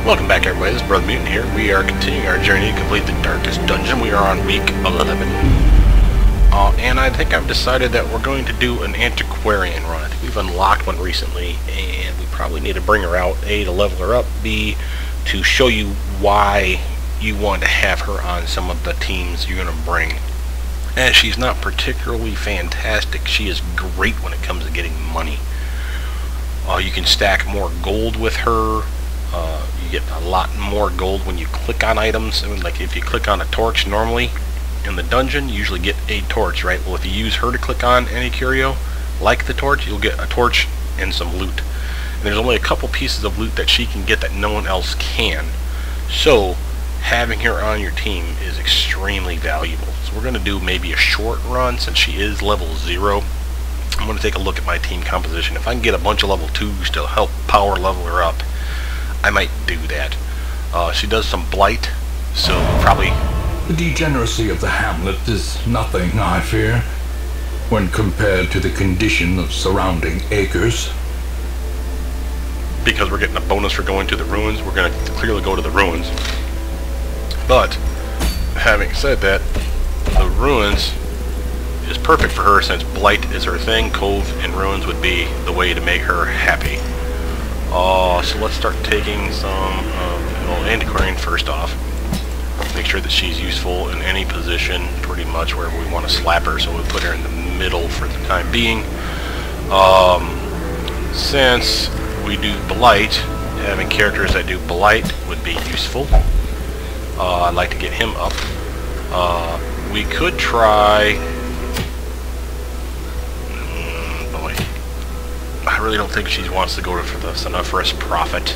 Welcome back, everybody. This is Brothermutant here. We are continuing our journey to complete the Darkest Dungeon. We are on week 11. And I think I've decided that we're going to do an Antiquarian run. I think we've unlocked one recently, and we probably need to bring her out, A, to level her up, B, to show you why you want to have her on some of the teams you're going to bring. And she's not particularly fantastic. She is great when it comes to getting money. You can stack more gold with her. You get a lot more gold when you click on items. I mean, like if you click on a torch normally in the dungeon, you usually get a torch, right? Well, if you use her to click on any curio, like the torch, you'll get a torch and some loot. And there's only a couple pieces of loot that she can get that no one else can. So having her on your team is extremely valuable. So we're going to do maybe a short run since she is level 0. I'm going to take a look at my team composition. If I can get a bunch of level 2s to help power level her up, I might do that. She does some blight, so probably... The degeneracy of the hamlet is nothing, I fear, when compared to the condition of surrounding acres. Because we're getting a bonus for going to the ruins, we're going to clearly go to the ruins. But, having said that, the ruins is perfect for her since blight is her thing. Cove and ruins would be the way to make her happy. So let's start taking some Antiquarian first off. Make sure that she's useful in any position, pretty much wherever we want to slap her, so we'll put her in the middle for the time being. Since we do blight, having characters that do blight would be useful. I'd like to get him up. We could try... I really don't think she wants to go for the Sonniferous Prophet.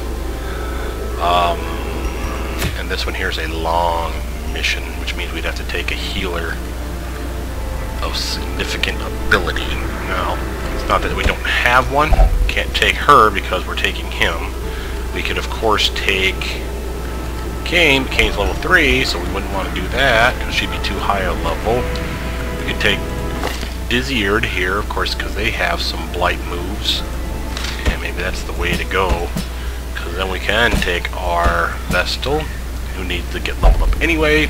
And this one here is a long mission, which means we'd have to take a healer of significant ability. Now, it's not that we don't have one. Can't take her because we're taking him. We could, of course, take Cain. Cain's level 3, so we wouldn't want to do that because she'd be too high a level. We could take Dizzyard here, of course, because they have some blight moves, and maybe that's the way to go, because then we can take our Vestal, who needs to get leveled up anyway,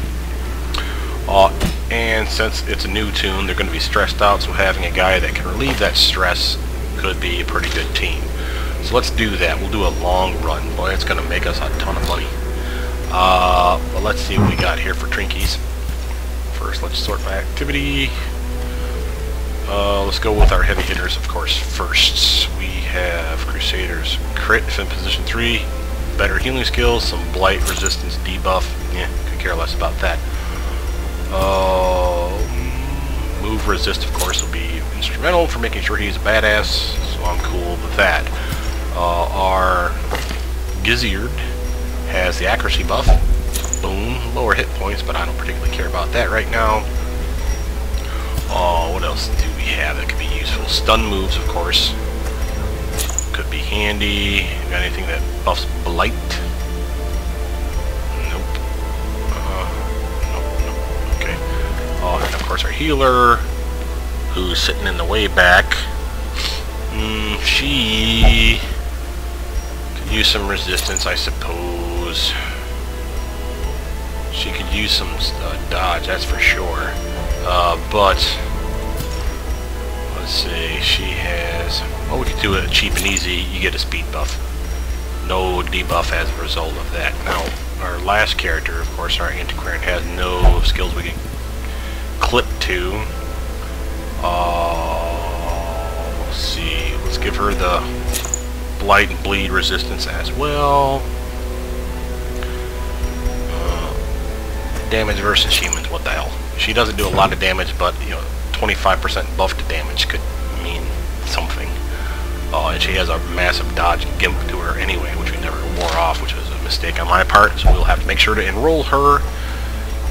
and since it's a new tune, they're going to be stressed out, so having a guy that can relieve that stress could be a pretty good team. So let's do that. We'll do a long run. Boy, it's going to make us a ton of money. But let's see what we got here for Trinkies. First, let's sort by activity. Let's go with our heavy hitters, of course, first. We have Crusaders crit if in position 3, better healing skills, some blight resistance debuff. Yeah, could care less about that. Move resist, of course, will be instrumental for making sure he's a badass, so I'm cool with that. Our Gizzard has the accuracy buff. Boom, lower hit points, but I don't particularly care about that right now. What else do we have that could be useful? Stun moves, of course. Could be handy. Got anything that buffs blight? Nope. Nope. Okay. And of course our healer, who's sitting in the way back. She could use some resistance, I suppose. She could use some dodge, that's for sure. But let's see, she has, well, we could do it cheap and easy. You get a speed buff, no debuff as a result of that. Now our last character, of course, our Antiquarian, has no skills we can clip to. Let's see, let's give her the blight and bleed resistance as well. Damage versus humans, what the hell? She doesn't do a lot of damage, but 25% buff to damage could mean something. And she has a massive dodge gimp to her anyway, which we never wore off, which was a mistake on my part. So we'll have to make sure to enroll her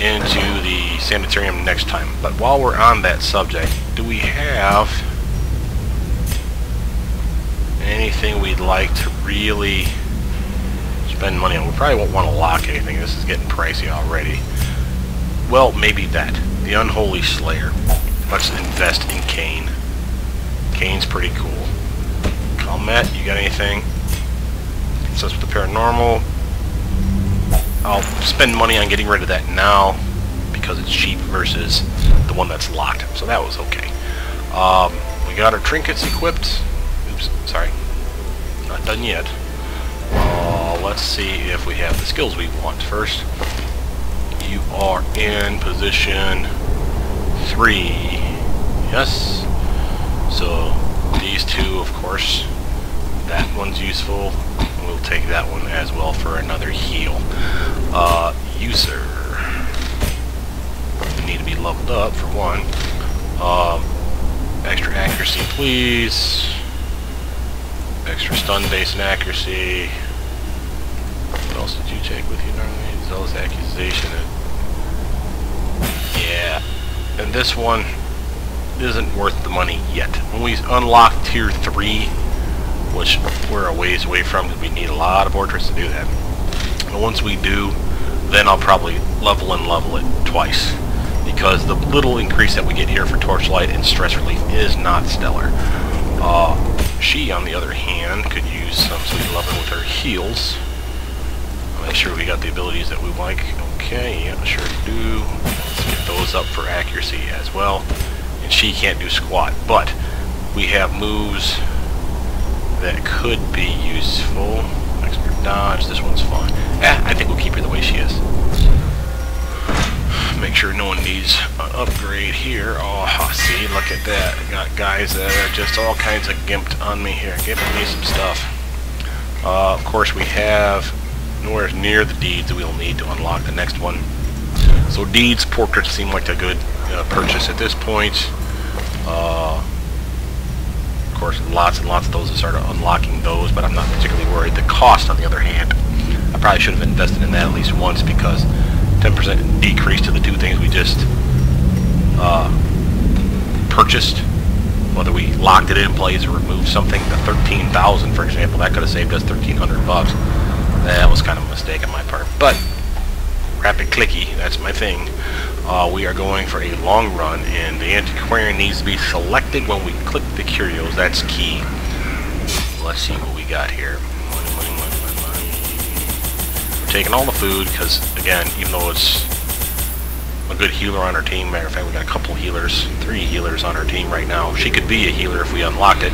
into the sanitarium next time. But while we're on that subject, do we have anything we'd like to really spend money on? We probably won't want to lock anything. This is getting pricey already. Well, maybe that. The Unholy Slayer. Let's invest in Cain. Cain's pretty cool. Calmet, you got anything? Obsessed with the paranormal. I'll spend money on getting rid of that now because it's cheap versus the one that's locked. So that was okay. We got our trinkets equipped. Oops, sorry. Not done yet. Let's see if we have the skills we want. First, you are in position 3. Yes. So these two, of course, that one's useful. We'll take that one as well for another heal. User. We need to be leveled up for one. Extra accuracy, please. Extra stun base and accuracy. What else did you take with you normally? Zealous accusation. Yeah. And this one isn't worth the money yet. When we unlock tier 3, which we're a ways away from because we need a lot of portraits to do that. And once we do, then I'll probably level it twice. Because the little increase that we get here for torchlight and stress relief is not stellar. She, on the other hand, could use some sweet loving with her heals. I'll make sure we got the abilities that we like. Okay, yeah, sure do. Let's get those up for accuracy as well. And she can't do squat, but we have moves that could be useful. Extra dodge, this one's fine. I think we'll keep her the way she is. Make sure no one needs an upgrade here. Oh, see, look at that. I got guys that are just all kinds of gimped on me here, giving me some stuff. Of course, we have nowhere near the deeds that we'll need to unlock the next one. So deeds, portraits seem like a good purchase at this point. Of course, lots and lots of those that started unlocking those, but I'm not particularly worried. The cost, on the other hand, I probably should have invested in that at least once because 10% decrease to the two things we just purchased, whether we locked it in place or removed something. The 13,000, for example, that could have saved us 1,300 bucks. That was kind of a mistake on my part, but rapid clicky, that's my thing. We are going for a long run, and the Antiquarian needs to be selected when we click the curios. That's key. Let's see what we got here. Taking all the food because, again, even though it's a good healer on our team, matter of fact, we got a couple healers, 3 healers on our team right now. She could be a healer if we unlocked it.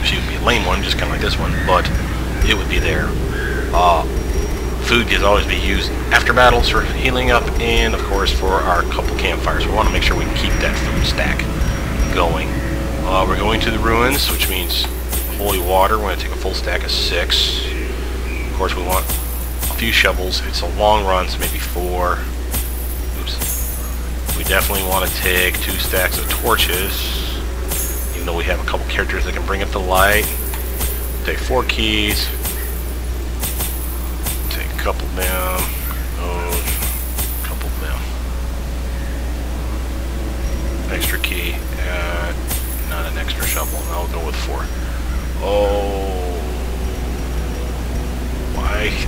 She would be a lame one, just kind of like this one, but it would be there. Food can always be used after battles for healing up, and of course for our couple campfires. We want to make sure we can keep that food stack going. We're going to the ruins, which means holy water. We're going to take a full stack of 6. Of course, we want few shovels. It's a long run, so maybe 4. Oops. We definitely want to take 2 stacks of torches, even though we have a couple characters that can bring up the light. Take 4 keys. Take a couple of them. Those. A couple of them. Extra key. Not an extra shovel. I'll go with 4. Oh.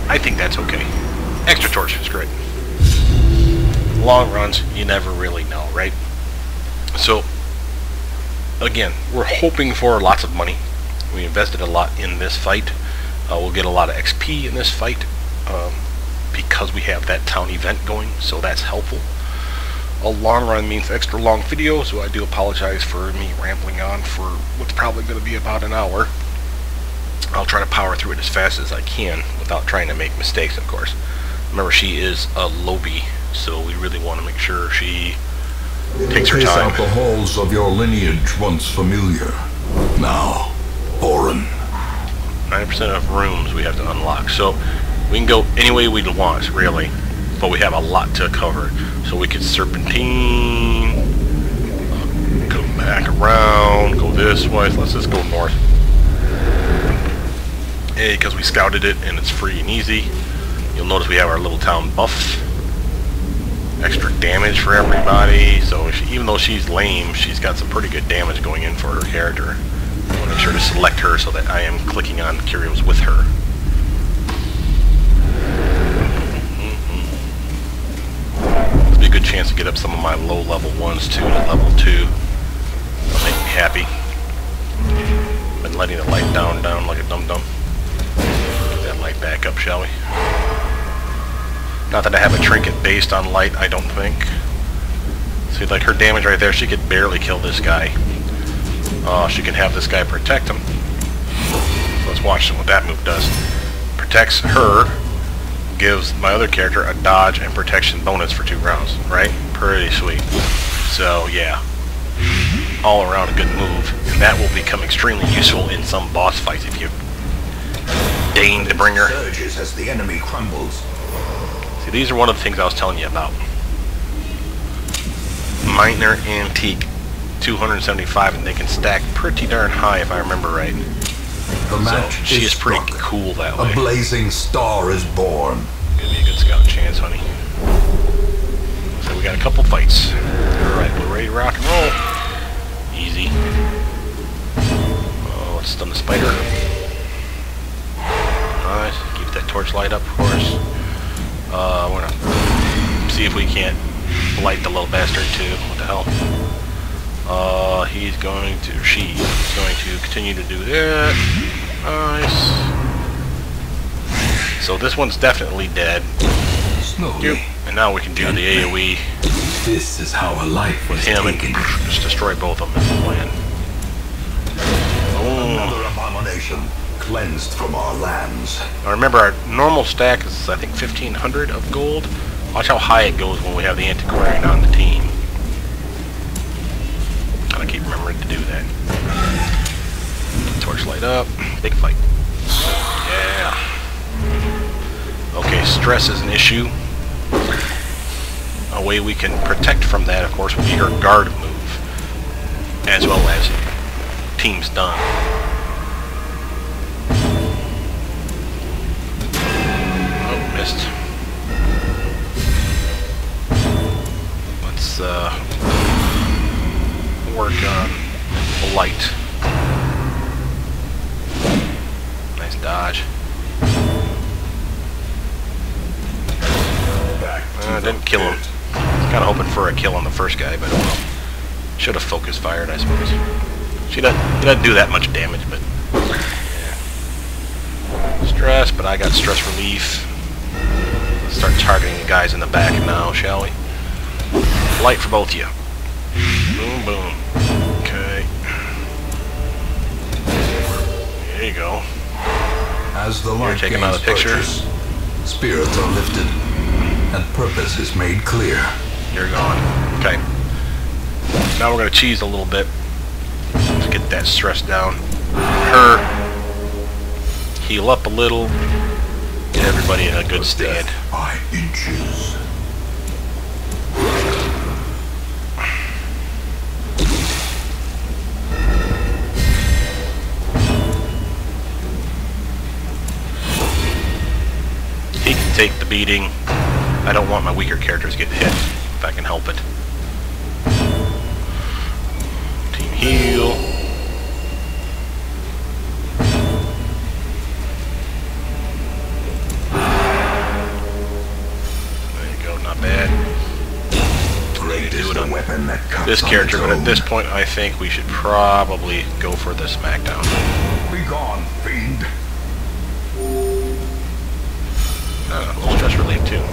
I think that's okay. Extra torch is great. Long runs, you never really know, right? So, again, we're hoping for lots of money. We invested a lot in this fight. We'll get a lot of XP in this fight because we have that town event going, so that's helpful. A long run means extra long video, so I do apologize for me rambling on for what's probably going to be about an hour. I'll try to power through it as fast as I can without trying to make mistakes, of course. Remember, she is a lobby, so we really want to make sure she takes her time. Trace out the halls of your lineage once familiar, now foreign. 90% of rooms we have to unlock, so we can go any way we want, really, but we have a lot to cover. So we could serpentine, come back around, go this way. Let's just go north. Because we scouted it and it's free and easy. You'll notice we have our little town buff. Extra damage for everybody. So even though she's lame, she's got some pretty good damage going in for her character. I want to make sure to select her so that I am clicking on curios with her. There'll be a good chance to get up some of my low level ones too to level 2. That'll make me happy. Been letting the light down like a dum-dum. Light back up, shall we? Not that I have a trinket based on light, I don't think. See, like her damage right there, she could barely kill this guy. She can have this guy protect him. So let's watch what that move does. Protects her, gives my other character a dodge and protection bonus for 2 rounds, right? Pretty sweet. So, yeah. All around a good move. And that will become extremely useful in some boss fights if you deign to bring her. Surges as the enemy crumbles. See, these are one of the things I was telling you about. Minor Antique 275, and they can stack pretty darn high if I remember right. The match so she is pretty struck. cool that way. A blazing star is born. Give me a good scout chance, honey. So we got a couple fights. Alright, we're ready to rock and roll. Easy. Oh, let's stun the spider. Nice. Keep that torch light up, of course. We're gonna see if we can't blight the little bastard too. What the hell? She's going to continue to do that. Nice. So this one's definitely dead. Slowly. And now we can do the AoE. This is how a life was Him taken. and just destroy both of them. Is the plan. Another abomination cleansed from our lands. Now remember, our normal stack is, I think, 1,500 of gold. Watch how high it goes when we have the Antiquarian on the team. Gotta keep remembering to do that. Torchlight up. Big fight. Yeah. Okay, stress is an issue. A way we can protect from that, of course, would be her guard move. As well as team stun. Oh, missed. Let's work on the light. Nice dodge. Didn't kill him. Kind of hoping for a kill on the first guy, but well, should have focus fired, I suppose. He doesn't do that much damage, but yeah. Stress, but I got stress relief. Let's start targeting the guys in the back now, shall we? Light for both of you. Boom, boom. Okay. There you go. As the light Take him out of the picture. purchase, spirits are lifted, and purpose is made clear. You're gone. Okay. Now we're going to cheese a little bit to get that stress down. Her. Heal up a little. Get everybody in a good stand. By inches. He can take the beating. I don't want my weaker characters getting hit if I can help it. Team heal. There you go, not bad. Great is the weapon that cuts This on character, its but at own. this point I think we should probably go for the smackdown. Be gone, fiend. A little stress relief too.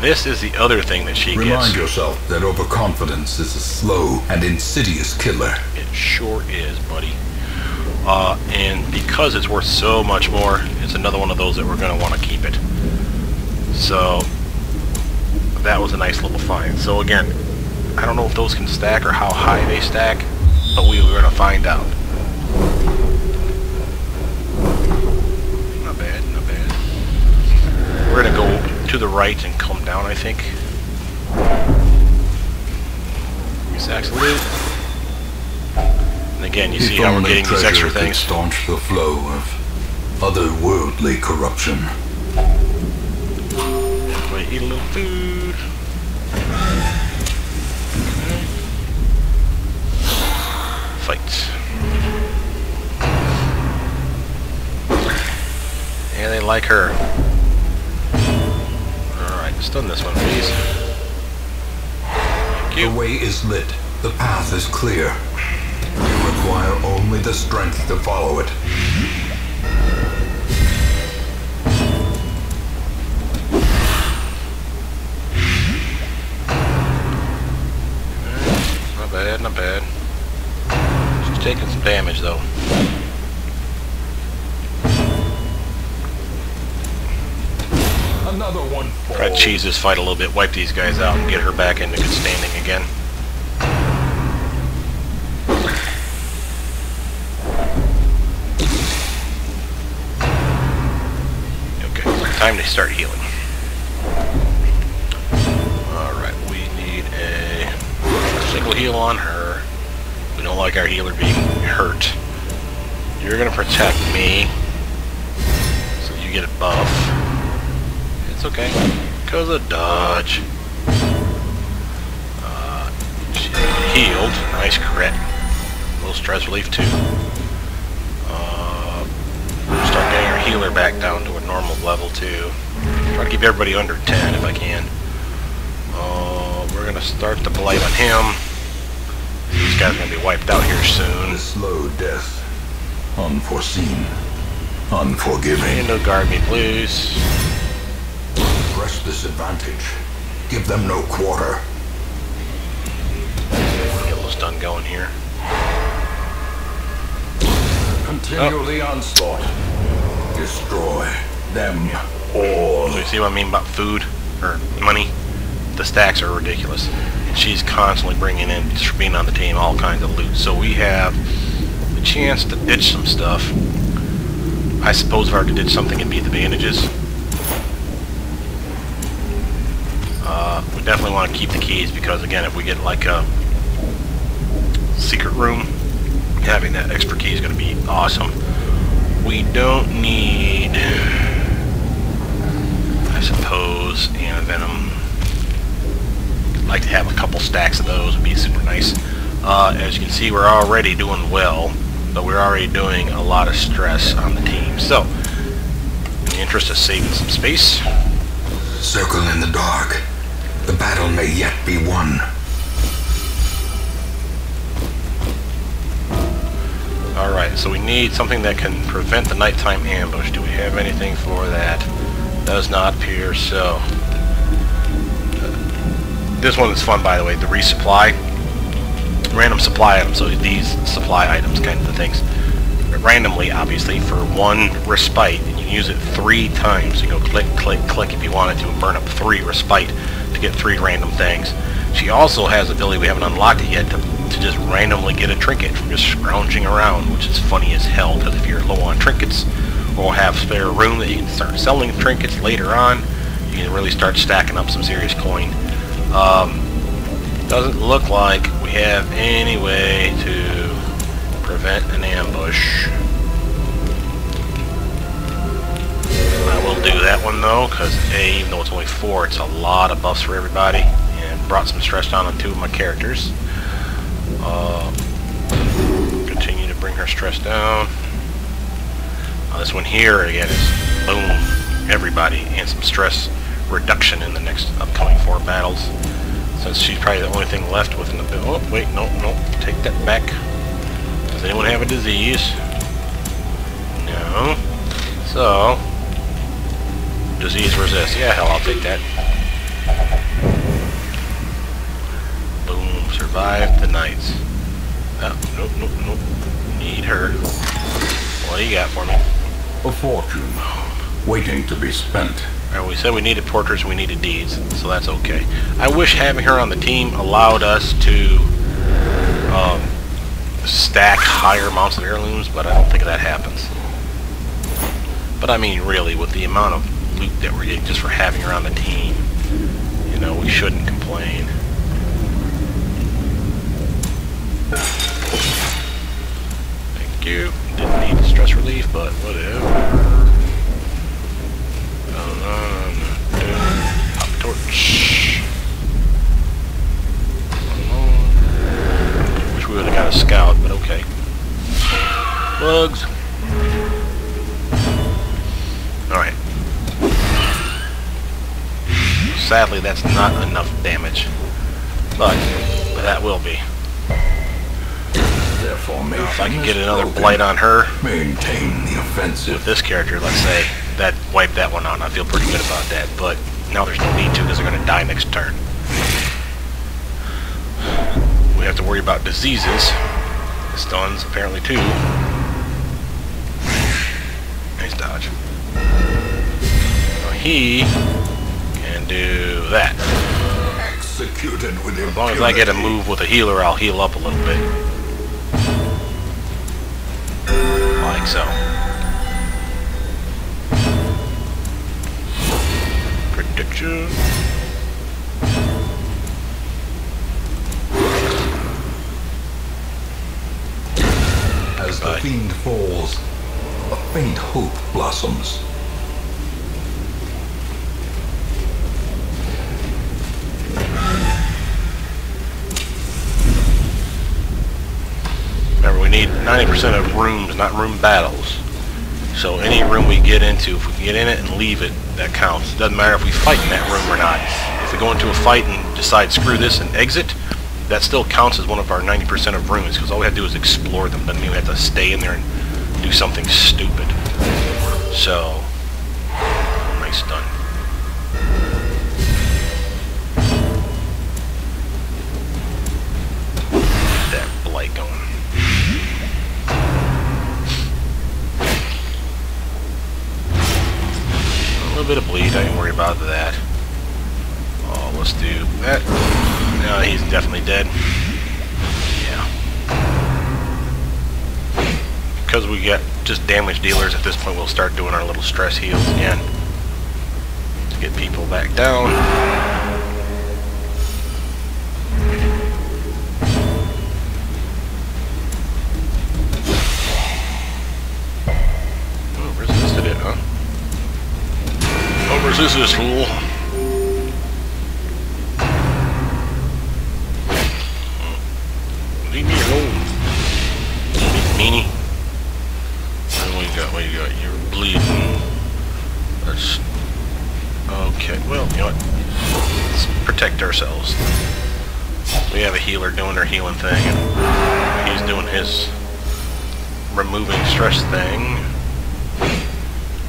This is the other thing that she Remind gets. yourself that overconfidence is a slow and insidious killer. It sure is, buddy. And because it's worth so much more, it's another one of those that we're going to want to keep it. So, that was a nice little find. So again, I don't know if those can stack or how high they stack, but we're going to find out. Not bad, not bad. We're going to go to the right and come down, I think. Sacks of loot. And again, you see how we're getting these extra Could things. staunch the flow of otherworldly corruption. Everybody eat a little food. Fight. Yeah, they like her. Alright, stun this one, please. Thank The you. way is lit. The path is clear. You require only the strength to follow it. damage, though. Another one. Try to cheese this fight a little bit, wipe these guys out, and get her back into good standing again. Okay, time to start healing. Alright, we need a single heal on her. We don't like our healer being hurt. You're gonna protect me, so you get a buff. It's okay. Because of dodge. She healed. Nice crit. A little stress relief too. Start getting our healer back down to a normal level too. Try to keep everybody under 10 if I can. We're gonna start the blight on him. These guys are gonna be wiped out here soon. The slow death. Unforeseen. Unforgiving. And guard me, please. Press this advantage. Give them no quarter. Get a stun going here. Continue the onslaught. Destroy them all. So you see what I mean about food or money? The stacks are ridiculous. And she's constantly bringing in, just for being on the team, all kinds of loot. So we have the chance to ditch some stuff. I suppose if I were to ditch something, it'd be the bandages. We definitely want to keep the keys because, again, if we get like a secret room, having that extra key is going to be awesome. We don't need, I suppose, venom. I'd like to have a couple stacks of those. Would be super nice. As you can see, we're already doing well, but we're already doing a lot of stress on the team. So, in the interest of saving some space, Circle in the dark. The battle may yet be won. Alright, so we need something that can prevent the nighttime ambush. Do we have anything for that? Does not appear so. This one is fun, by the way, the resupply. Random supply items, so these supply items kind of things. Randomly, obviously, for one respite, and you can use it 3 times. You go click, click, click if you wanted to, and burn up 3 respite to get 3 random things. She also has the ability, we haven't unlocked it yet, to just randomly get a trinket from just scrounging around, which is funny as hell, because if you're low on trinkets, or have spare room that you can start selling trinkets later on, you can really start stacking up some serious coin. Doesn't look like we have any way to prevent an ambush. I will do that one though, because even though it's only 4, it's a lot of buffs for everybody, and brought some stress down on 2 of my characters. Continue to bring her stress down. This one here again is boom, everybody, and some stress reduction in the next upcoming 4 battles. Since she's probably the only thing left within the build. Oh wait, no, take that back. Does anyone have a disease? No. So, disease resist. Yeah, hell, I'll take that. Boom, survive the nights. Oh, nope. Need her. What do you got for me? A fortune, waiting to be spent. Alright, we said we needed portraits, we needed deeds, so that's okay. I wish having her on the team allowed us to stack higher amounts of heirlooms, but I don't think that happens. But I mean, really, with the amount of loot that we're getting just for having her on the team, you know, we shouldn't complain. Thank you. Didn't need stress relief, but whatever. Pop torch. Wish we would have got a scout, but okay. Bugs. Alright. Sadly, that's not enough damage. But that will be. If I can get another blight on her, Maintain the offensive. with this character, let's say, that wiped that one out. I feel pretty good about that, but now there's no need to because they're going to die next turn. We have to worry about diseases. stuns, apparently, too. Nice dodge. Now he can do that. Executed with As long as I get a move with a healer, I'll heal up a little bit. Like so. Prediction. As the fiend falls, a faint hope blossoms. Remember, we need 90% of rooms, not room battles. So any room we get into, if we can get in it and leave it, that counts. It doesn't matter if we fight in that room or not. If we go into a fight and decide screw this and exit, that still counts as one of our 90% of rooms, because all we have to do is explore them. Doesn't mean we have to stay in there and do something stupid. So, nice stun. Get that blight going. A little bit of bleed, I ain't worried about that. Oh, let's do that. No, he's definitely dead. Yeah. Because we got just damage dealers at this point, we'll start doing our little stress heals again to get people back down. Oh, resisted it, huh? Oh, resist this fool. Leave me alone. Meanie. What you got? You're bleeding. That's okay. Well, you know what? Let's protect ourselves. We have a healer doing her healing thing, and he's doing his removing stress thing.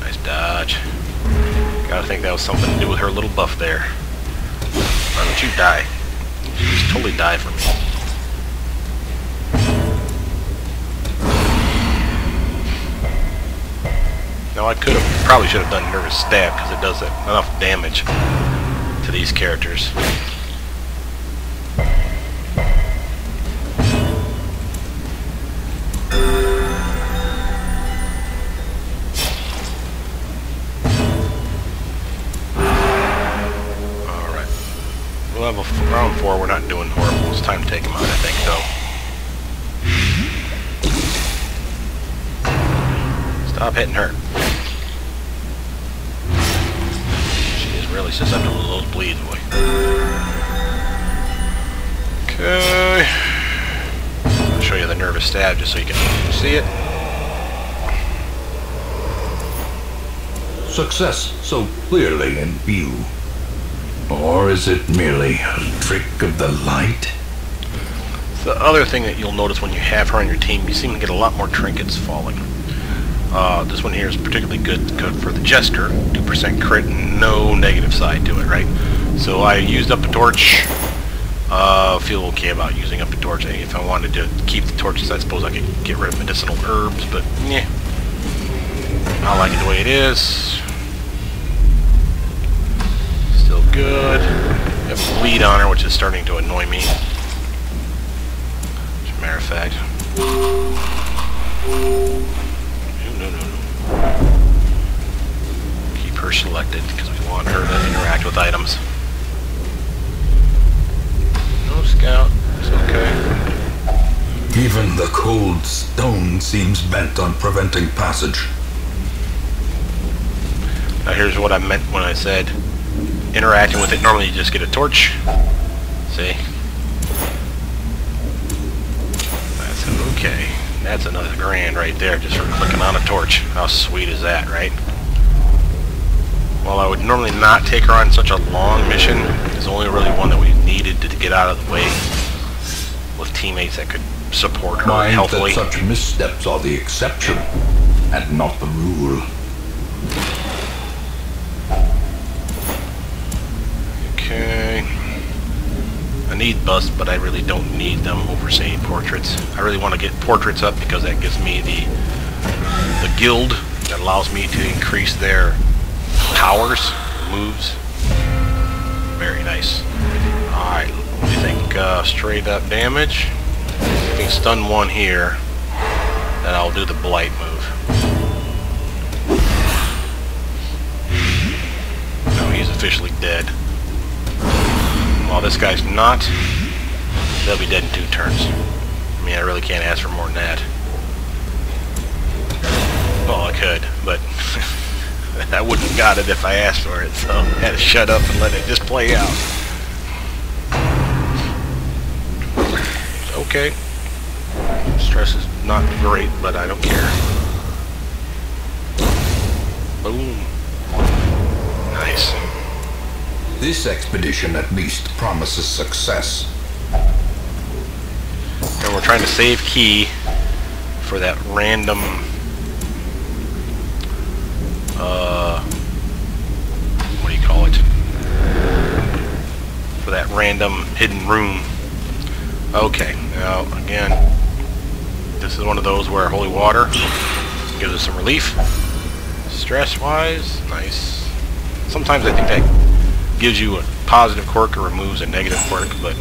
Nice dodge. Gotta think that was something to do with her little buff there. Why don't you die? You just totally die for me. Now I probably should have done nervous stab, because it does enough damage to these characters. Alright. Level round 4, we're not doing horrible. It's time to take him out, I think, though. Stop hitting her. She is really susceptible to those bleeds, boy. Okay. I'll show you the nervous stab just so you can see it. Success so clearly in view. Or is it merely a trick of the light? The other thing that you'll notice when you have her on your team, you seem to get a lot more trinkets falling. This one here is particularly good for the Jester. 2% crit and no negative side to it, right? So I used up a torch. Feel okay about using up a torch. If I wanted to keep the torches, I suppose I could get rid of medicinal herbs, but yeah. I like it the way it is. Still good. I have bleed on her, which is starting to annoy me. As a matter of fact. No. Keep her selected because we want her to interact with items. No scout. It's okay. Even the cold stone seems bent on preventing passage. Now here's what I meant when I said interacting with it. Normally you just get a torch. See? That's okay. That's another grand right there just for clicking on a torch. How sweet is that, right? While I would normally not take her on such a long mission, there's only really one that we needed to get out of the way with teammates that could support her Mind healthily. that such missteps are the exception and not the rule. Okay. need busts, but I really don't need them over, say, portraits. I really want to get portraits up because that gives me the guild that allows me to increase their powers, moves. Very nice. Alright, what do you think? Straight up damage. If we can stun one here, then I'll do the blight move. No, he's officially dead. While this guy's not, they'll be dead in 2 turns. I mean, I really can't ask for more than that. Well, I could, but I wouldn't have got it if I asked for it, so I had to shut up and let it just play out. Okay. Stress is not great, but I don't care. Boom. Nice. This expedition at least promises success. And we're trying to save key for that random what do you call it? For that random hidden room. Okay, now again, this is one of those where holy water gives us some relief. Stress-wise, nice. Sometimes I think that gives you a positive quirk or removes a negative quirk, but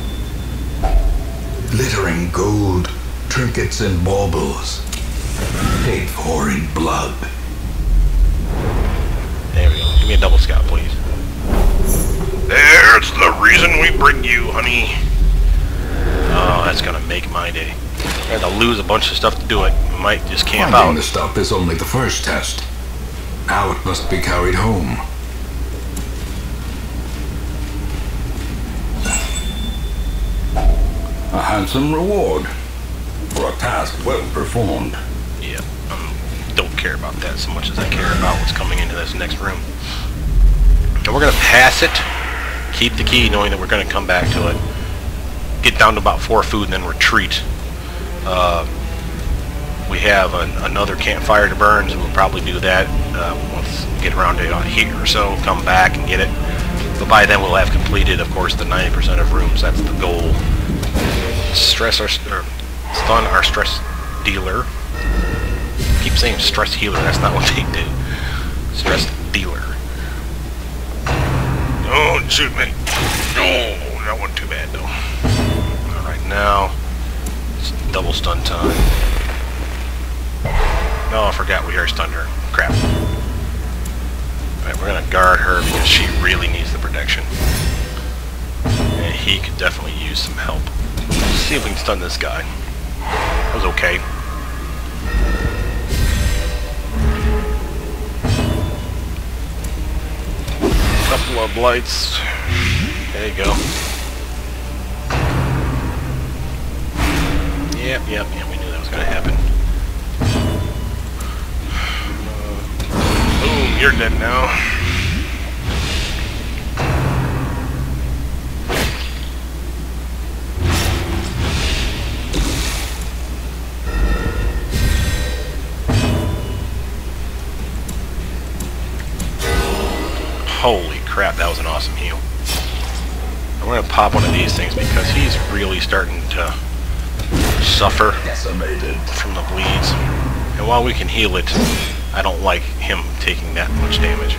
Glittering gold, trinkets and baubles, paid for in blood. there we go. Give me a double scout, please. There's the reason we bring you, honey. Oh, that's gonna make my day. I had to lose a bunch of stuff to do it. We might just camp Finding out. the stuff is only the first test. Now it must be carried home. A handsome reward for a task well performed. Yeah, don't care about that so much as I care about what's coming into this next room. And we're gonna pass it, keep the key, knowing that we're gonna come back to it. Get down to about 4 food and then retreat. We have another campfire to burn, so we'll probably do that once we get around to here or so. Come back and get it. But by then we'll have completed, of course, the 90% of rooms. That's the goal. Stun our stress dealer. I keep saying stress healer. That's not what they do. Stress dealer. Don't shoot me. No, that wasn't too bad though. Alright, now it's double stun time. No, I forgot we already stunned her. Crap. Alright, we're gonna guard her because she really needs the protection. And he could definitely use some help. Let's see if we can stun this guy. That was okay. Couple of blights. There you go. Yep, we knew that was going to happen. Boom, you're dead now. Holy crap, that was an awesome heal. I'm going to pop one of these things because he's really starting to suffer from the bleeds. And while we can heal it, I don't like him taking that much damage.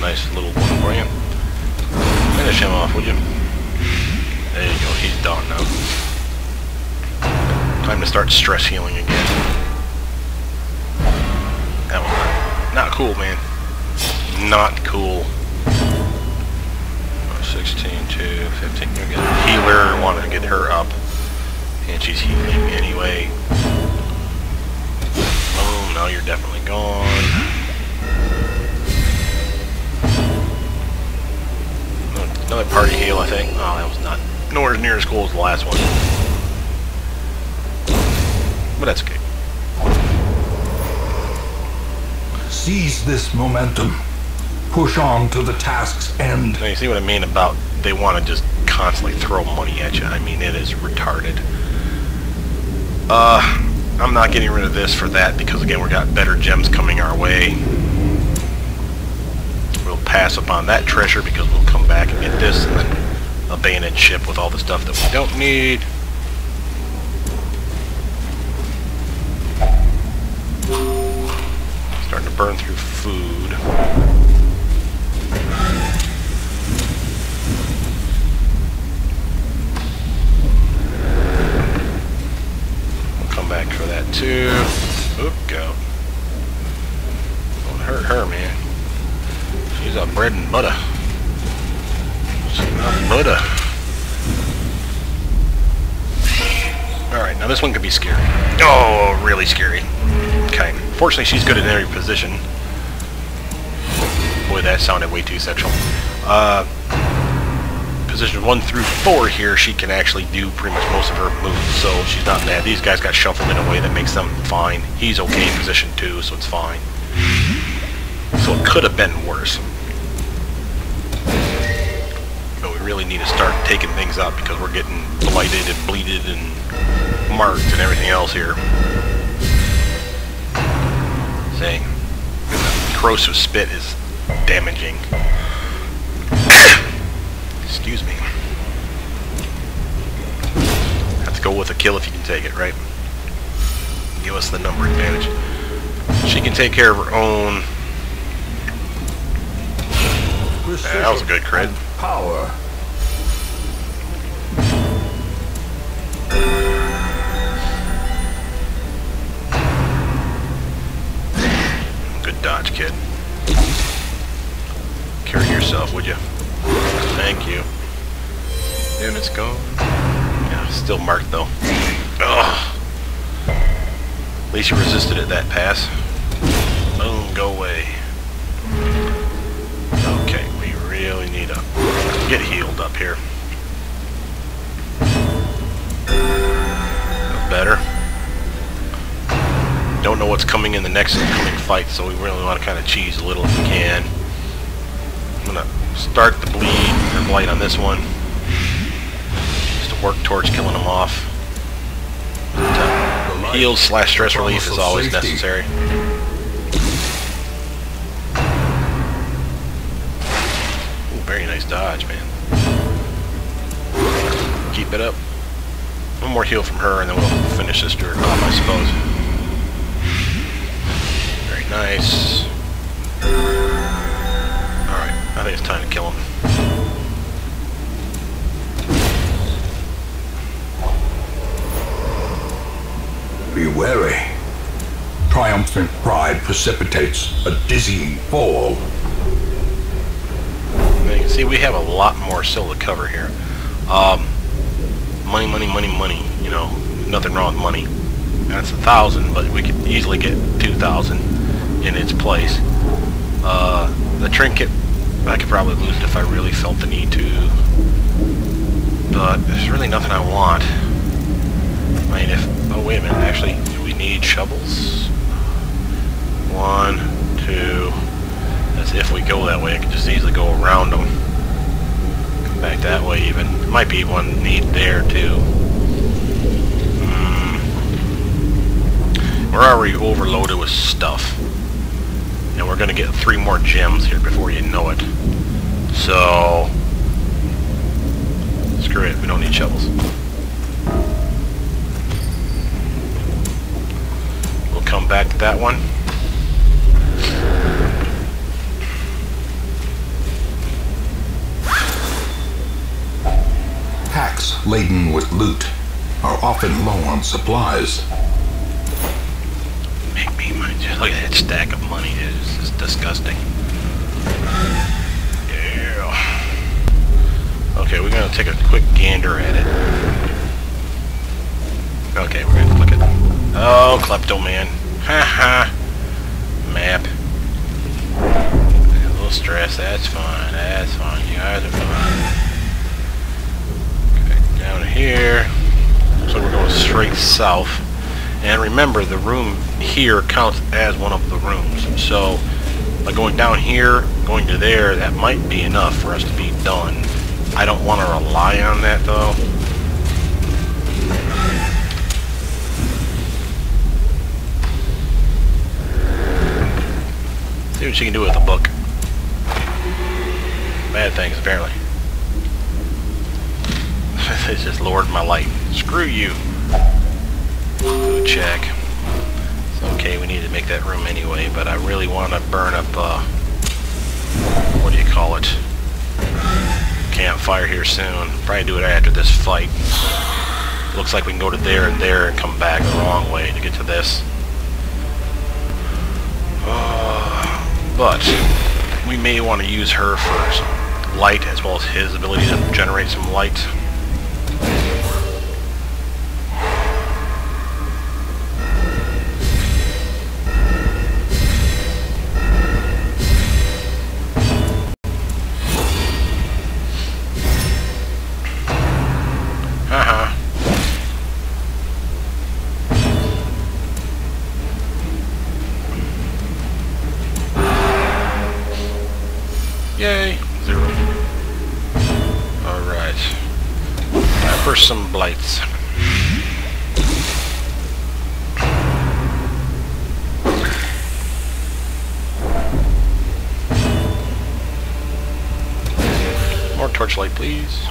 Nice little one for you. Finish him off, would you? There you go, he's done now. Time to start stress healing again. That was not cool, man. Not cool. 16 to 15. You're getting a healer. Want to get her up. And she's healing anyway. Oh, now you're definitely gone. Another party heal, I think. Oh, that was not nowhere near as cool as the last one. But that's okay. Seize this momentum. Push on to the task's end. Now you see what I mean about they want to just constantly throw money at you. I mean, it is retarded. I'm not getting rid of this for that because, again, we got better gems coming our way. We'll pass upon that treasure because we'll come back and get this and then abandon ship with all the stuff that we don't need. Starting to burn through food. We'll come back for that too. Oop, go. Don't hurt her, man. She's a bread and butter. She's not butter. Alright, now this one could be scary. Oh, really scary. Okay. Fortunately, she's good in every position. Boy, that sounded way too sexual. Position 1 through 4 here, she can actually do pretty much most of her moves, so she's not bad. These guys got shuffled in a way that makes them fine. He's okay in position 2, so it's fine. So it could have been worse. But we really need to start taking things out because we're getting blighted and bleeded and marked and everything else here. Saying corrosive spit is damaging. Excuse me. Have to go with a kill if you can take it, right? Give us the number advantage. She can take care of her own. That was a good crit. Power. Good dodge, kid. Carry yourself, would you? Thank you. Unit's gone. Yeah, still marked though. Ugh. At least you resisted it that pass. Boom, go away. Okay, we really need to get healed up here. Better. Don't know what's coming in the next incoming fight, so we really want to kind of cheese a little if we can. I'm gonna start the bleed or blight on this one, just to work towards killing them off. Heals / stress relief is always necessary. Ooh, very nice dodge, man. Keep it up. One more heal from her, and then we'll finish this dirt off, I suppose. Very nice. Alright, I think it's time to kill him. Be wary. Triumphant pride precipitates a dizzying fall. Now you can see we have a lot more still to cover here. Money, money, money, money. You know, nothing wrong with money. That's 1,000, but we could easily get 2,000 in its place. The trinket, I could probably lose it if I really felt the need to. But there's really nothing I want. I mean, if... Oh, wait a minute. Actually, do we need shovels? 1, 2... That's if we go that way. I could just easily go around them. Come back that way, even. Might be one need there, too. We're already overloaded with stuff. And we're going to get 3 more gems here before you know it. So... Screw it. We don't need shovels. We'll come back to that one. Packs laden with loot are often low on supplies. Make me mind you. Look at that stack of money. It's just disgusting. Yeah. Okay, we're going to take a quick gander at it. Okay, we're going to click it. Oh, Kleptoman. Haha. Map. A little stress. That's fine. That's fine. You guys are fine. Okay, down here. So we're going straight south. And remember, the room here counts as one of the rooms. So Like going down here, going to there, that might be enough for us to be done. I don't want to rely on that though. See what she can do with a book. Bad things, apparently. It's just lowered my light. Screw you. Food check. It's okay, we need to make that room anyway, but I really want to burn up, what do you call it? Campfire here soon. Probably do it after this fight. Looks like we can go to there and come back the wrong way to get to this. But we may want to use her for some light as well as his ability to generate some light. Yay! 0. Alright. Time for some blights. More torchlight, please.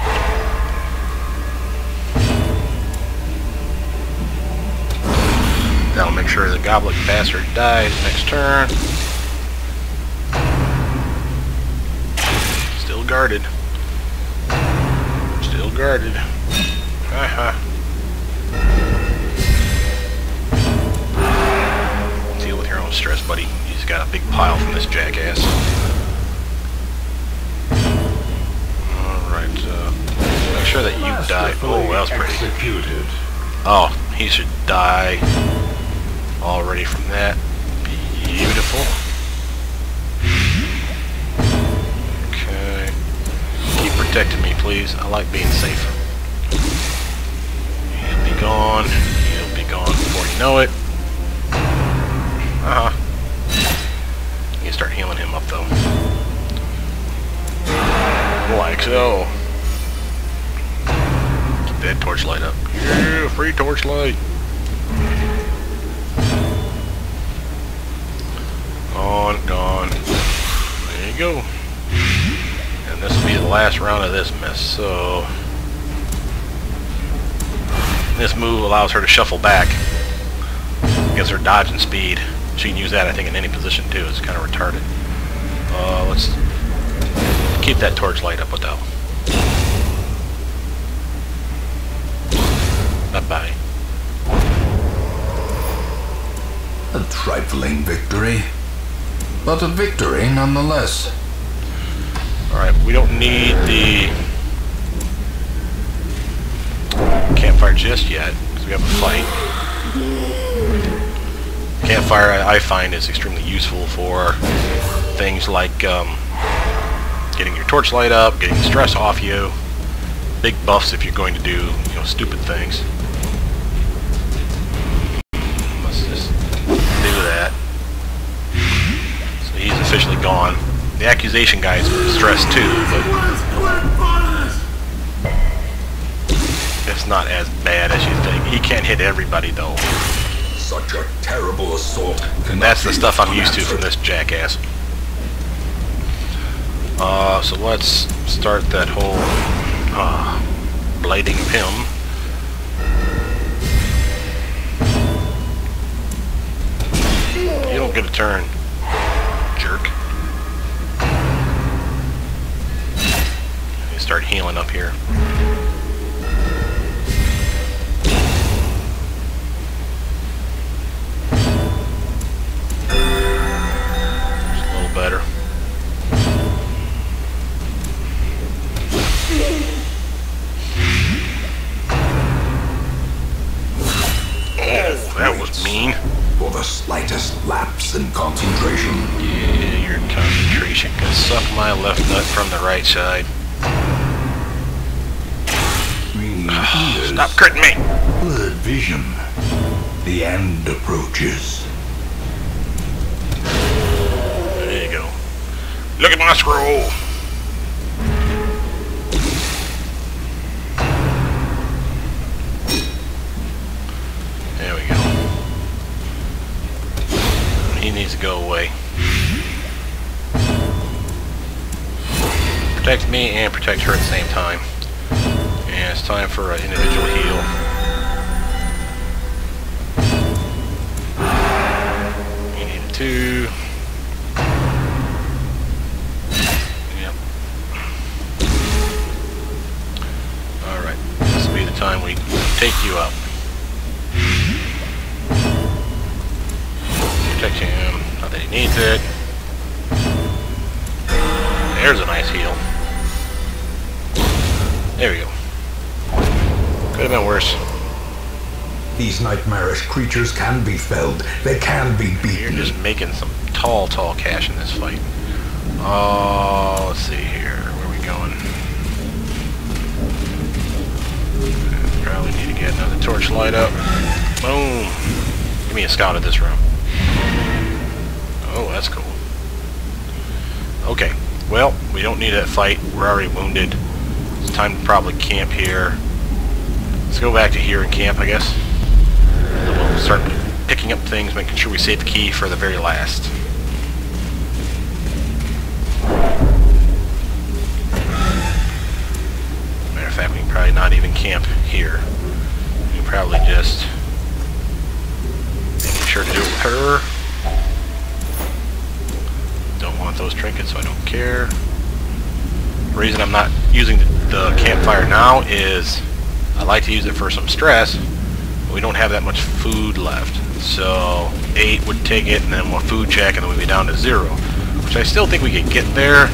That'll make sure the goblet bastard dies next turn. Still guarded. Still guarded. Deal with your own stress, buddy. You just got a big pile from this jackass. Alright, make sure that you die. Oh, that was pretty. Executed. Oh, he should die already from that. Beautiful. Protecting me, please. I like being safe. He'll be gone. He'll be gone before you know it. You start healing him up, though. Like so. Keep that torchlight up. Yeah, free torchlight. Gone. There you go. This will be the last round of this mess, so this move allows her to shuffle back. Gives her dodge and speed. She can use that, I think, in any position too. It's kind of retarded. Let's keep that torchlight up without. Bye-bye. A trifling victory, but a victory nonetheless. Alright, we don't need the campfire just yet, because we have a fight. Campfire, I find, is extremely useful for things like getting your torchlight up, getting stress off you, big buffs if you're going to do, stupid things. Let's just do that. So he's officially gone. The accusation guy is stressed too, but it's not as bad as you think. He can't hit everybody though. Such a terrible assault. And that's the stuff I'm used to from this jackass. So let's start that whole blading of him. You don't get a turn, jerk. Start healing up here. Just a little better. Oh, that was mean. For the slightest lapse in concentration. Yeah, your concentration can suck my left nut from the right side. Stop critting me! Blurred vision. The end approaches. There you go. Look at my scroll! There we go. He needs to go away. Protects me and protects her at the same time. And it's time for an individual heal. We need 2. Yep. Alright. This will be the time we take you out. Protect him. Not that he needs it. There's a nice heal. There we go. Could have been worse. These nightmarish creatures can be felled. They can be beaten. You're just making some tall cash in this fight. Oh, let's see here. Where are we going? Probably need to get another torchlight up. Boom. Give me a scout of this room. Oh, that's cool. Okay. Well, we don't need that fight. We're already wounded. It's time to probably camp here. Let's go back to here and camp, I guess. And then we'll start picking up things, making sure we save the key for the very last. Matter of fact, we can probably not even camp here. We can probably just make sure to do it with her. Don't want those trinkets, so I don't care. The reason I'm not using the campfire now is I like to use it for some stress. We don't have that much food left. So 8 would take it, and then we'll food check, and then we'll be down to 0. Which I still think we could get there.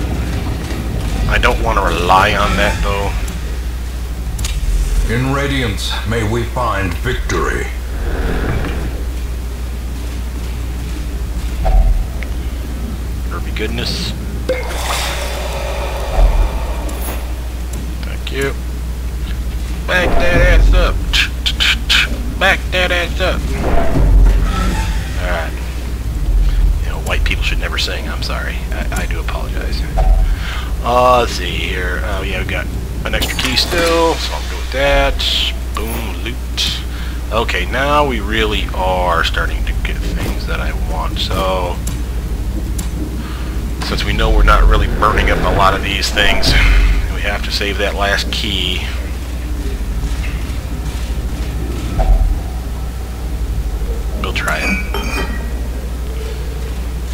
I don't want to rely on that, though. In Radiance, may we find victory. Herby goodness. Thank you. Back that ass up. Back that ass up. Alright. You know, white people should never sing. I'm sorry. I do apologize. Let's see here. Oh, yeah, we got an extra key still, so I'll go with that. Boom, loot. Okay, now we really are starting to get things that I want. So, since we know we're not really burning up a lot of these things, we have to save that last key. We'll try it.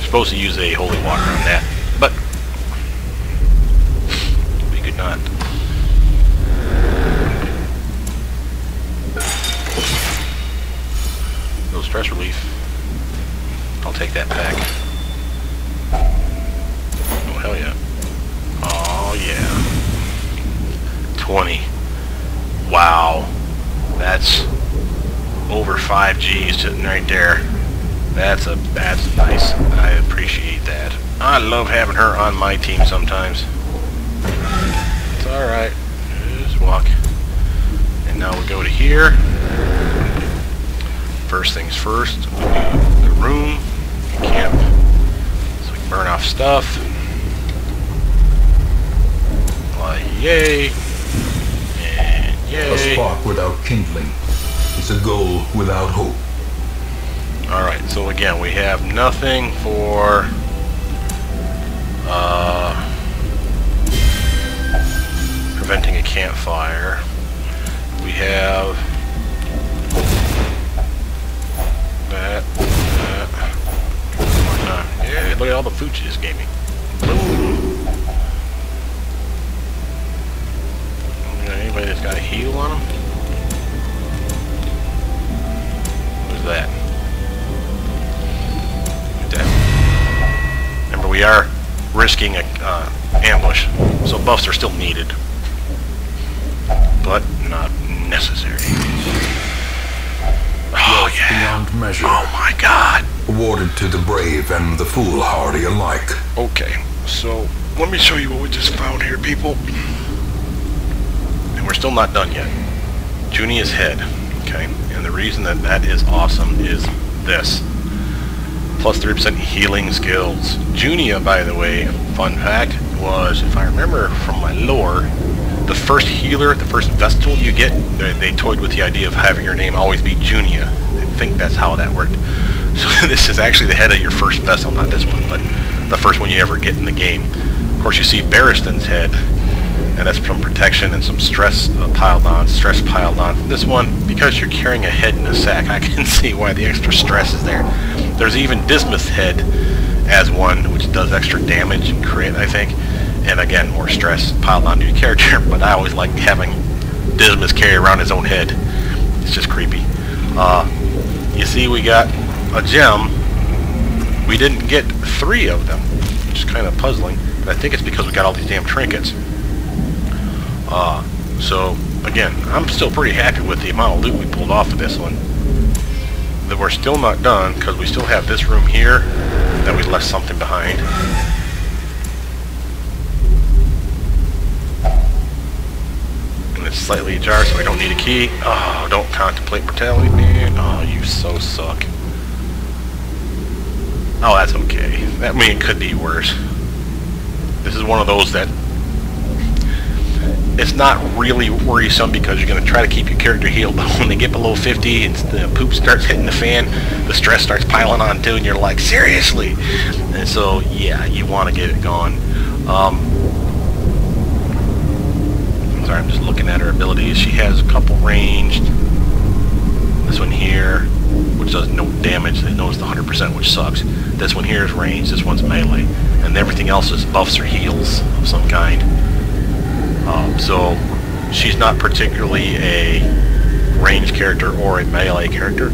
Supposed to use a holy water on that, but we could not. No stress relief. I'll take that back. Oh hell yeah! Oh yeah! 20. Wow, that's over 5 G's sitting right there. That's nice. I appreciate that. I love having her on my team sometimes. It's alright. Just walk. And now we go to here. First things first, we do the room, camp, so we can burn off stuff. Like, yay. And yay. A spark without kindling is a goal without hope. Alright, so again, we have nothing for preventing a campfire. We have that. Yeah, look at all the food she just gave me. Boom. Anybody that's got a heal on them? What is that? Remember, we are risking an ambush, so buffs are still needed, but not necessary. Oh yeah! Beyond measure. Oh my God! Awarded to the brave and the foolhardy alike. Okay, so let me show you what we just found here, people. And we're still not done yet. Junia's head. Okay, and the reason that is awesome is this. plus 3% healing skills. Junia, by the way, fun fact, was, if I remember from my lore, the first healer, the first Vestal you get, they toyed with the idea of having your name always be Junia. I think that's how that worked. So this is actually the head of your first Vestal, not this one, but the first one you ever get in the game. Of course, you see Barristan's head, and that's from protection and some stress piled on. This one, because you're carrying a head in a sack, I can see why the extra stress is there. There's even Dismas' head as one, which does extra damage and crit, I think. And again, more stress piled onto your character, but I always like having Dismas carry around his own head. It's just creepy. You see we got a gem. We didn't get 3 of them, which is kind of puzzling, but I think it's because we got all these damn trinkets. So, again, I'm still pretty happy with the amount of loot we pulled off of this one. That we're still not done, because we still have this room here, that we left something behind. And it's slightly ajar, so we don't need a key. Oh, don't contemplate mortality, man. Oh, you so suck. Oh, that's okay. I mean, it could be worse. This is one of those that it's not really worrisome because you're going to try to keep your character healed, but when they get below 50 and the poop starts hitting the fan, the stress starts piling on too, and you're like, seriously? And so, yeah, you want to get it gone. Sorry, I'm just looking at her abilities. She has a couple ranged. This one here, which does no damage. It knows the 100%, which sucks. This one here is ranged. This one's melee. And everything else is buffs or heals of some kind. So she's not particularly a ranged character or a melee character,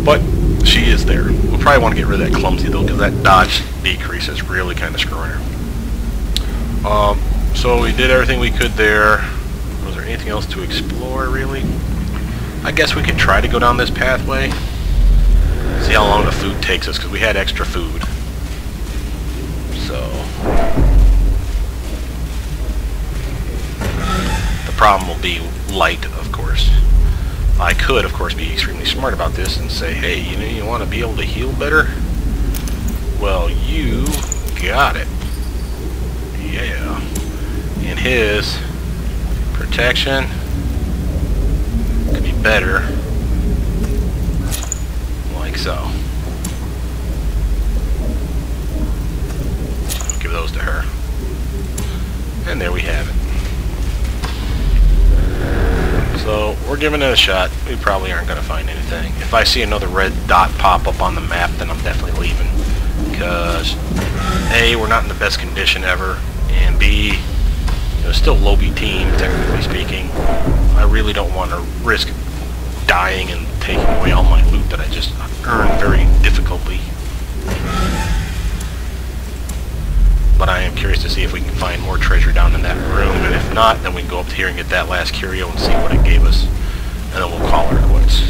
but she is there. We'll probably want to get rid of that clumsy though, because that dodge decrease is really kind of screwing her. So we did everything we could there. Was there anything else to explore really? I guess we could try to go down this pathway. See how long the food takes us, because we had extra food. So problem will be light, of course. I could, of course, be extremely smart about this and say, hey, you know, you want to be able to heal better? Well, you got it. Yeah. And his protection could be better, like so. I'll give those to her. And there we have it. So, we're giving it a shot. We probably aren't going to find anything. If I see another red dot pop up on the map, then I'm definitely leaving. Because, A, we're not in the best condition ever, and B, you know, still low-B team, technically speaking. I really don't want to risk dying and taking away all my loot that I just earned very difficultly. But I am curious to see if we can find more treasure down in that room, and if not, then we can go up here and get that last curio and see what it gave us, and then we'll call her quits.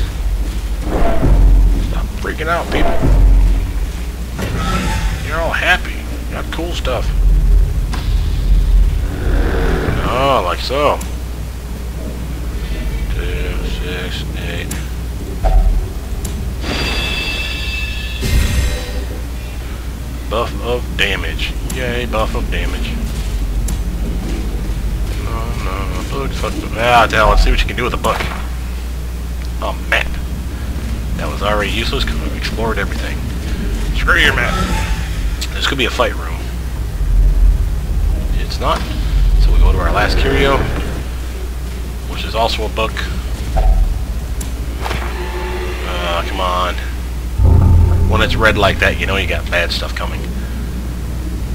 Stop freaking out, people. You're all happy. You got cool stuff. Oh, like so. 2, 6, 8. Buff of damage. Yay, buff of damage. No, book, fuck. Let's see what you can do with a book. Oh, map. That was already useless because we've explored everything. Screw your map. This could be a fight room. It's not. So we go to our last curio, which is also a book. Come on. When it's red like that, you know you got bad stuff coming.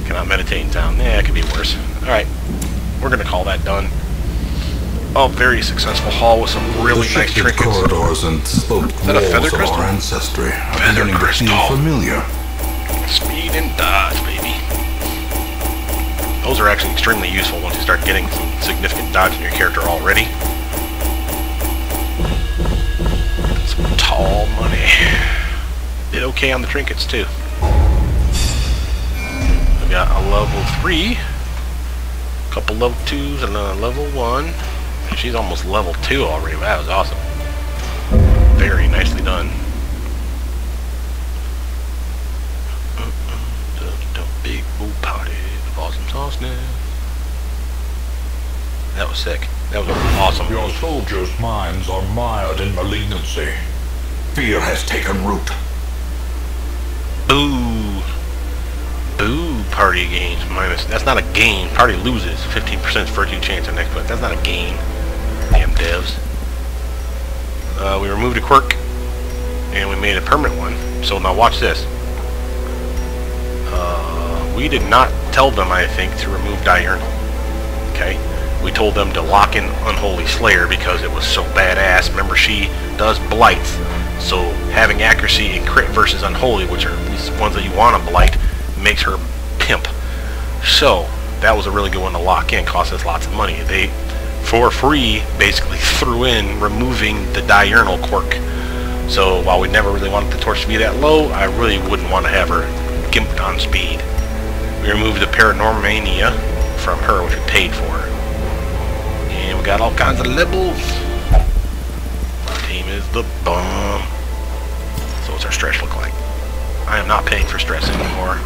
Cannot meditate in town. Yeah, it could be worse. Alright, we're going to call that done. Oh, very successful haul with some really nice trinkets. Corridors and sloped Is that a feather walls of crystal? our ancestry are Feather beginning to crystal. feel familiar. Speed and dodge, baby. Those are actually extremely useful once you start getting some significant dodge in your character already. Some tall money. Did okay on the trinkets too. We got a level 3, a couple level 2s, and a level 1. And she's almost level 2 already. That was awesome. Very nicely done. sniff. That was sick. That was awesome. Your soldiers' minds are mired in malignancy. Fear has taken root. Boo. Boo. Party gains minus. That's not a gain. Party loses. 15% virtue chance on next point. That's not a gain. Damn devs. We removed a quirk. And we made a permanent one. So now watch this. We did not tell them, I think, to remove Diurnal. Okay? We told them to lock in Unholy Slayer because it was so badass. Remember, she does blights. So having accuracy and crit versus Unholy, which are these ones that you want to blight, makes her pimp. So that was a really good one to lock in. Cost us lots of money. They, for free, basically threw in removing the Diurnal quirk. So while we never really wanted the torch to be that low, I really wouldn't want to have her gimped on speed. We removed the Paranormania from her, which we paid for. And we got all kinds of levels. My team is the bomb. So what's our stress look like? I am not paying for stress anymore.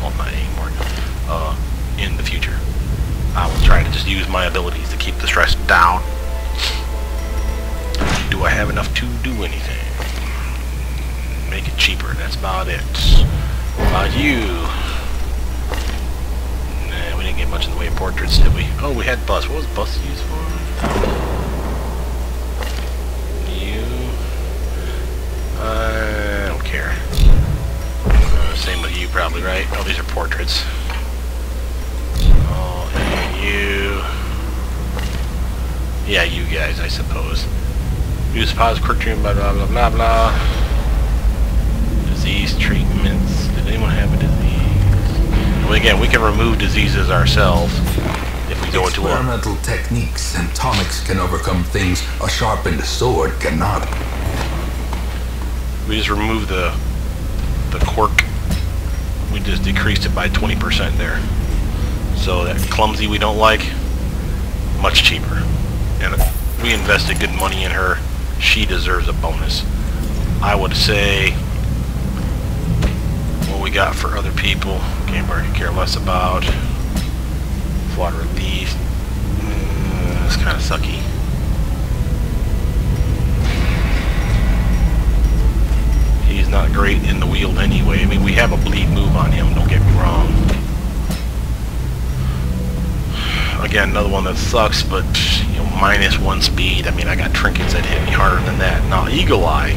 Well, not anymore. In the future. I will try to just use my abilities to keep the stress down. Do I have enough to do anything? Make it cheaper. That's about it. What about you? Nah, we didn't get much in the way of portraits, did we? Oh, we had bus. What was bus used for? You. I don't care. Same with you, probably, right? Oh, these are portraits. Oh, and you. Yeah, you guys, I suppose. Use positive quick treatment, blah blah blah blah blah. Disease treatments. Did anyone have a disease? Well, again, we can remove diseases ourselves if we go into experimental techniques and tonics can overcome things a sharpened sword cannot. We just removed the quirk. We just decreased it by 20% there. So that clumsy we don't like, much cheaper. And we invested good money in her. She deserves a bonus. I would say what we got for other people, Game Bar could care less about. Flood relief. It's kind of sucky. He's not great in the wield anyway. I mean, we have a bleed move on him, don't get me wrong. Again, another one that sucks, but you know, -1 speed. I mean, I got trinkets that hit me harder than that. Now, Eagle Eye.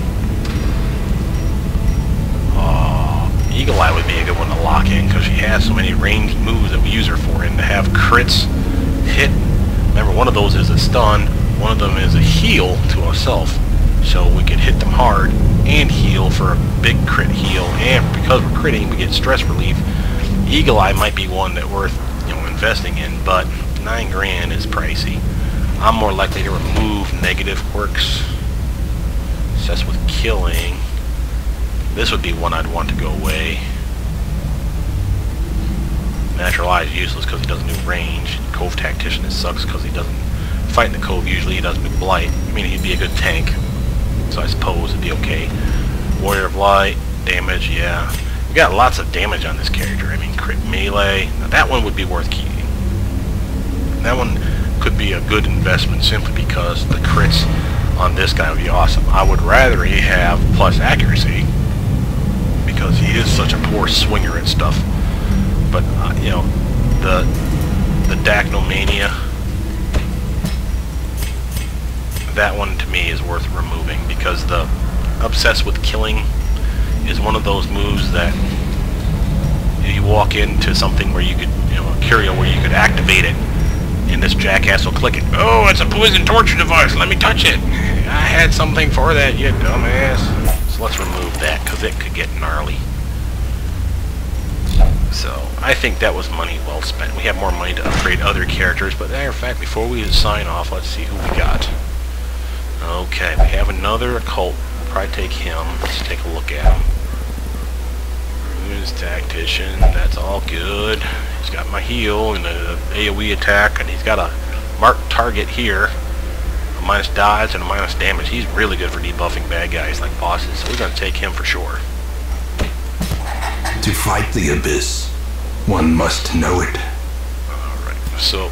Eagle Eye would be a good one to lock in because she has so many ranged moves that we use her for. And to have crits hit, remember, one of those is a stun, one of them is a heal to ourselves. So we could hit them hard and heal for a big crit heal. And because we're critting, we get stress relief. Eagle Eye might be one that worth investing in, but 9 grand is pricey. I'm more likely to remove negative quirks. Obsessed with killing. This would be one I'd want to go away. Natural Eye is useless because he doesn't do range. Cove Tactician, it sucks because he doesn't fight in the Cove usually. He doesn't do Blight. I mean, he'd be a good tank, so I suppose it'd be okay. Warrior of Light, damage, yeah. We got lots of damage on this character. I mean, crit melee. Now that one would be worth keeping. That one could be a good investment simply because the crits on this guy would be awesome. I would rather he have plus accuracy because he is such a poor swinger and stuff. But you know, the Dacnomania, that one to me is worth removing because the Obsessed with Killing is one of those moves that you walk into something where you could, you know, a curio where you could activate it, and this jackass will click it. Oh, it's a poison torture device. Let me touch it. I had something for that, you dumbass. So let's remove that because it could get gnarly. So I think that was money well spent. We have more money to upgrade other characters, but matter of fact, before we sign off, let's see who we got. Okay, we have another occult. We'll probably take him. Let's take a look at him. Ruins Tactician, that's all good. He's got my heal and the AoE attack, and he's got a marked target here. A minus dodge and a minus damage. He's really good for debuffing bad guys like bosses, so we're going to take him for sure. To fight the abyss, One must know it. Alright, so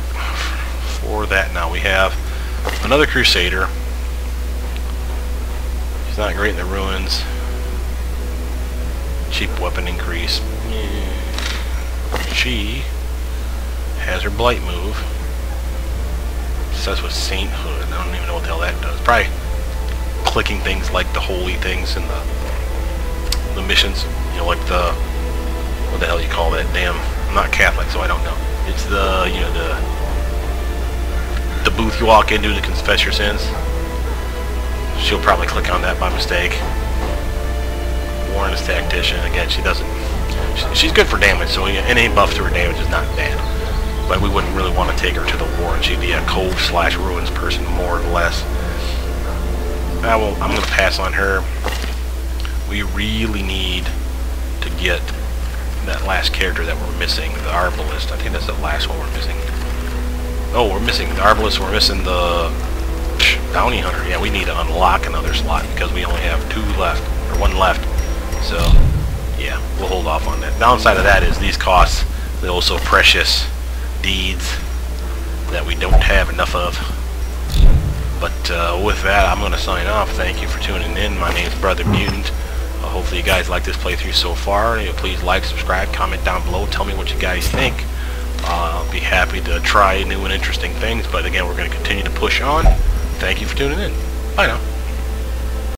for that now we have another Crusader. He's not great in the ruins. Cheap weapon increase. She has her blight move. Starts with sainthood. I don't even know what the hell that does. Probably clicking things like the holy things in the missions. You know, like the, what the hell you call that? Damn, I'm not Catholic, so I don't know. It's the, you know, the booth you walk into to confess your sins. She'll probably click on that by mistake. Warren is tactician. Again, she doesn't. She's good for damage, so any buff to her damage is not bad. But we wouldn't really want to take her to the war, and she'd be a cove/ruins person more or less. I'm going to pass on her. We really need to get that last character that we're missing, the Arbalist. I think that's the last one we're missing. Oh, we're missing the Arbalist, we're missing the Bounty Hunter. Yeah, we need to unlock another slot because we only have 2 left, or 1 left. So, yeah, we'll hold off on that. Downside of that is these costs the also precious deeds that we don't have enough of. But with that, I'm going to sign off. Thank you for tuning in. My name's Brothermutant. Hopefully you guys like this playthrough so far. Please like, subscribe, comment down below. Tell me what you guys think. I'll be happy to try new and interesting things. But again, we're going to continue to push on. Thank you for tuning in. Bye now.